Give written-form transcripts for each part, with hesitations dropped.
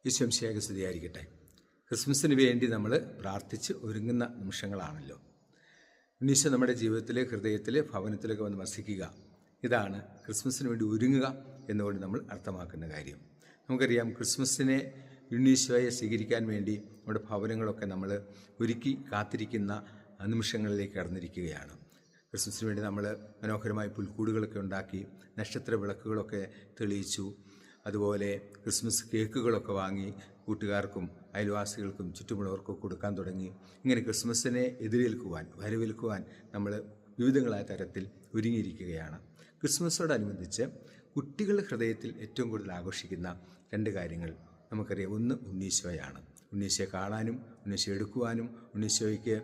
ഈശോമിശിഹായ്ക്ക് സ്തുതിയായിരിക്കട്ടെ. ക്രിസ്മസിന് വേണ്ടി നമ്മൾ പ്രാർത്ഥിച്ച് ഒരുങ്ങുന്ന നിമിഷങ്ങളാണല്ലോ. ഉണ്ണീശോ നമ്മുടെ ജീവിതത്തിൽ, ഹൃദയത്തിൽ, ഭവനത്തിലൊക്കെ വന്ന് വസിക്കുക. ഇതാണ് ക്രിസ്മസിന് വേണ്ടി ഒരുങ്ങുക എന്നുകൊണ്ട് നമ്മൾ അർത്ഥമാക്കുന്ന കാര്യം. നമുക്കറിയാം, ക്രിസ്മസിനെ ഉണ്ണീശോയെ സ്വീകരിക്കാൻ വേണ്ടി നമ്മുടെ ഭവനങ്ങളൊക്കെ നമ്മൾ ഒരുക്കി കാത്തിരിക്കുന്ന നിമിഷങ്ങളിലേക്ക് കടന്നിരിക്കുകയാണ്. ക്രിസ്മസിന് വേണ്ടി നമ്മൾ മനോഹരമായ പുൽക്കൂടുകളൊക്കെ ഉണ്ടാക്കി, നക്ഷത്ര വിളക്കുകളൊക്കെ തെളിയിച്ചു. അതുപോലെ ക്രിസ്മസ് കേക്കുകളൊക്കെ വാങ്ങി കൂട്ടുകാർക്കും അയൽവാസികൾക്കും ചുറ്റുമുള്ളവർക്കും കൊടുക്കാൻ തുടങ്ങി. ഇങ്ങനെ ക്രിസ്മസിനെ വരവേൽക്കുവാൻ നമ്മൾ വിവിധങ്ങളായ തരത്തിൽ ഒരുങ്ങിയിരിക്കുകയാണ്. ക്രിസ്മസോടനുബന്ധിച്ച് കുട്ടികളുടെ ഹൃദയത്തിൽ ഏറ്റവും കൂടുതൽ ആഘോഷിക്കുന്ന രണ്ട് കാര്യങ്ങൾ നമുക്കറിയാം. ഒന്ന്, ഉണ്ണീശോയാണ്. ഉണ്ണീശോയെ കാണാനും ഉണ്ണീശോ എടുക്കുവാനും ഉണ്ണീശോയ്ക്ക്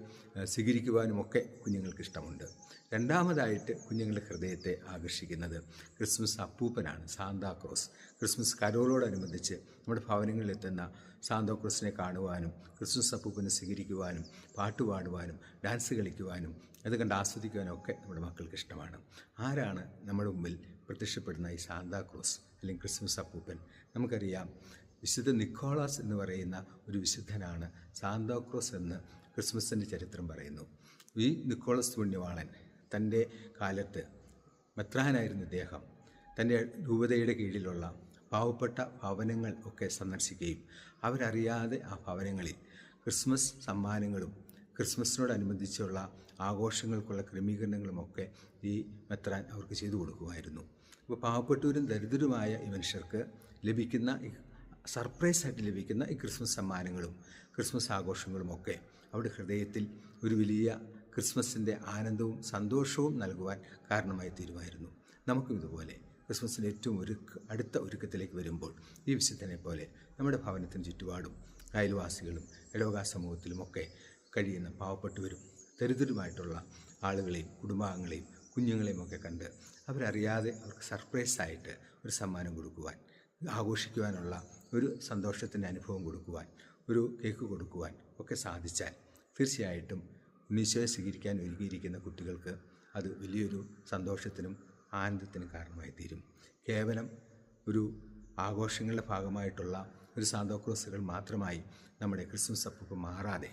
സ്വീകരിക്കുവാനും ഒക്കെ കുഞ്ഞുങ്ങൾക്ക് ഇഷ്ടമുണ്ട്. രണ്ടാമതായിട്ട് കുഞ്ഞുങ്ങളുടെ ഹൃദയത്തെ ആകർഷിക്കുന്നത് ക്രിസ്മസ് അപ്പൂപ്പനാണ്, സാന്താക്രോസ്. ക്രിസ്മസ് കരോളോടനുബന്ധിച്ച് നമ്മുടെ ഭവനങ്ങളിലെത്തുന്ന സാന്താക്രോസിനെ കാണുവാനും ക്രിസ്മസ് അപ്പൂപ്പനെ സ്വീകരിക്കുവാനും പാട്ടുപാടുവാനും ഡാൻസ് കളിക്കുവാനും അത് കണ്ട് ആസ്വദിക്കുവാനും ഒക്കെ നമ്മുടെ മക്കൾക്ക് ഇഷ്ടമാണ്. ആരാണ് നമ്മുടെ മുമ്പിൽ പ്രത്യക്ഷപ്പെടുന്ന ഈ സാന്താക്രോസ് അല്ലെങ്കിൽ ക്രിസ്മസ് അപ്പൂപ്പൻ? നമുക്കറിയാം, വിശുദ്ധ നിക്കോളാസ് എന്ന് പറയുന്ന ഒരു വിശുദ്ധനാണ് സാന്താക്രോസ് എന്ന് ക്രിസ്മസിൻ്റെ ചരിത്രം പറയുന്നു. ഈ നിക്കോളാസ് പുണ്യവാളൻ തൻ്റെ കാലത്ത് മെത്രാനായിരുന്ന ഇദ്ദേഹം തൻ്റെ രൂപതയുടെ കീഴിലുള്ള പാവപ്പെട്ട ഭവനങ്ങൾ ഒക്കെ സന്ദർശിക്കുകയും അവരറിയാതെ ആ ഭവനങ്ങളിൽ ക്രിസ്മസ് സമ്മാനങ്ങളും ക്രിസ്മസിനോടനുബന്ധിച്ചുള്ള ആഘോഷങ്ങൾക്കുള്ള ക്രമീകരണങ്ങളുമൊക്കെ ഈ മെത്രാൻ അവർക്ക് ചെയ്തു കൊടുക്കുമായിരുന്നു. അപ്പോൾ പാവപ്പെട്ടവരും ദരിദ്രരുമായ ഈ മനുഷ്യർക്ക് ലഭിക്കുന്ന സർപ്രൈസായിട്ട് ലഭിക്കുന്ന ഈ ക്രിസ്മസ് സമ്മാനങ്ങളും ക്രിസ്മസ് ആഘോഷങ്ങളുമൊക്കെ അവരുടെ ഹൃദയത്തിൽ ഒരു വലിയ ക്രിസ്മസിൻ്റെ ആനന്ദവും സന്തോഷവും നൽകുവാൻ കാരണമായി തീരുമായിരുന്നു. നമുക്കും ഇതുപോലെ ക്രിസ്മസിൻ്റെ ഏറ്റവും അടുത്ത ഒരുക്കത്തിലേക്ക് വരുമ്പോൾ ഈ വിശുദ്ധനെ പോലെ നമ്മുടെ ഭവനത്തിന് ചുറ്റുപാടും അയൽവാസികളും ഇടവക സമൂഹത്തിലുമൊക്കെ കഴിയുന്ന പാവപ്പെട്ടവരും ദരിദ്രരുമായിട്ടുള്ള ആളുകളെയും കുടുംബാംഗങ്ങളെയും കുഞ്ഞുങ്ങളെയും ഒക്കെ കണ്ട് അവരറിയാതെ അവർക്ക് സർപ്രൈസായിട്ട് ഒരു സമ്മാനം കൊടുക്കുവാൻ, ആഘോഷിക്കുവാനുള്ള ഒരു സന്തോഷത്തിൻ്റെ അനുഭവം കൊടുക്കുവാൻ, ഒരു കേക്ക് കൊടുക്കുവാൻ ഒക്കെ സാധിച്ചാൽ തീർച്ചയായിട്ടും ഉണ്ണീശോയെ സ്വീകരിക്കാൻ ഒരുങ്ങിയിരിക്കുന്ന കുട്ടികൾക്ക് അത് വലിയൊരു സന്തോഷത്തിനും ആനന്ദത്തിനും കാരണമായി തീരും. കേവലം ഒരു ആഘോഷങ്ങളുടെ ഭാഗമായിട്ടുള്ള ഒരു സാന്താക്രോസുകൾ മാത്രമായി നമ്മുടെ ക്രിസ്മസ് അപ്പൂപ്പൻ മാറാതെ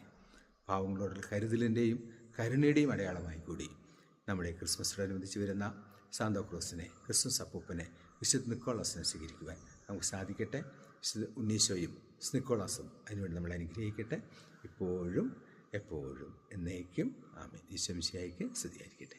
പാവങ്ങളോടുള്ള കരുതലിൻ്റെയും കരുണയുടെയും അടയാളമായി കൂടി നമ്മുടെ ക്രിസ്മസിനോടനുബന്ധിച്ച് വരുന്ന സാന്താക്രോസിനെ, ക്രിസ്മസ് അപ്പൂപ്പനെ, വിശുദ്ധ നിക്കോളാസിനെ സ്വീകരിക്കുവാൻ നമുക്ക് സാധിക്കട്ടെ. വിശുദ്ധ ഉണ്ണീശോയും നിക്കോളാസും അതിനുവേണ്ടി നമ്മളെ അനുഗ്രഹിക്കട്ടെ, ഇപ്പോഴും എപ്പോഴും എന്നേക്കും. ആമേൻ. ഈശോ മിശിഹായ്ക്ക് സ്തുതിയായിരിക്കട്ടെ.